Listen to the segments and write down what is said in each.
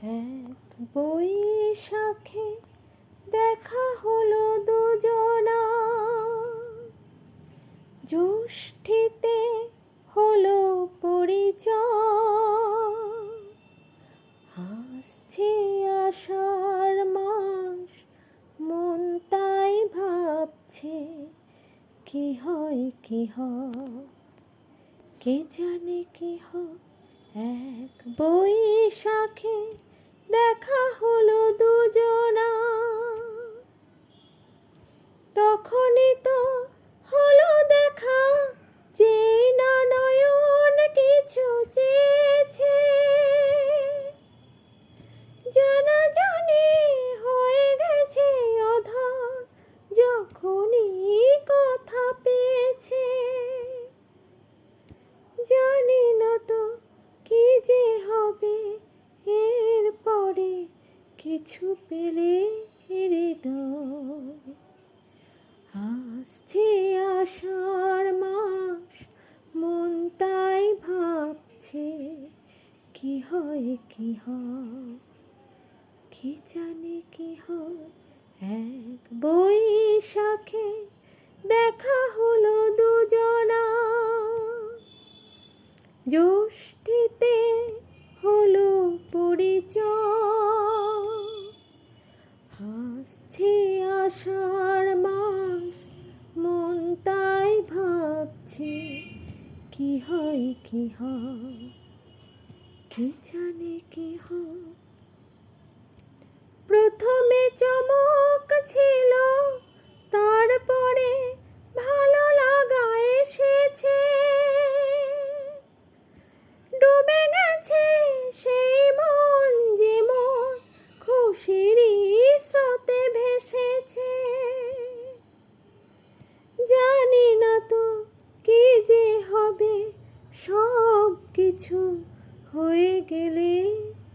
এক বৈশাখে দেখা হলো দুজনা, জ্যৈষ্ঠীতে হলো পরিচয়। আসছে আষাঢ় মাস, মন তাই ভাবছে কি হয় কি হয়, কে জানে কি হয়। এক বৈশাখে দেখা হলো দুজনা, তখনই তো হলো দেখা যে না নয়ন কিছু চেয়েছে। জানাজানি হয়ে গেছে অধর যখনই কথা পেয়েছে। জানি না তো কি যে হবে এর পরে, কিছু পেলে হৃদয়। আসছে আষাঢ় মাস, মন তাই ভাবছে কি হয় কি হয়, কি জানে কি হয়। এক বৈশাখে দেখা হলো দুজনা, জ্যৈষ্ঠীতে হলো পরিচয়। আসছে আষাঢ় মাস, মন তাই ভাবছে কি হয় কি হয়, কি জানে কি হয়। প্রথমে চমক ছিল, তারপরে ভালো লাগা এসেছে। ডুবে গেছে সেই মন যে মন খুশিরই স্রোতে ভেসেছে। জানি না তো কি যে হবে, সব কিছু হয়ে গেলে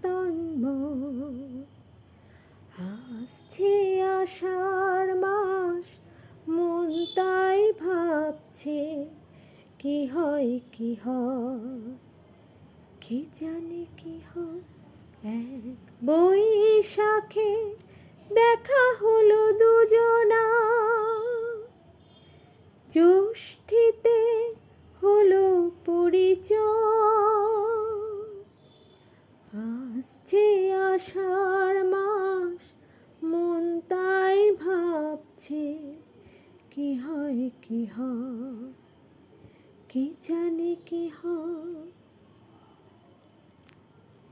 তন্ময়। আসছে আষাঢ় মাস, মন তাই ভাবছে কি হয় কি হয়, কি জানে কি হয়। এক বৈশাখে দেখা হলো দুজনা, জ্যৈষ্ঠীতে হলো পরিচয়। আসছে আষাঢ় মাস, মন তাই ভাবছে কি হয় কি হয়, কি জানে কি হয়।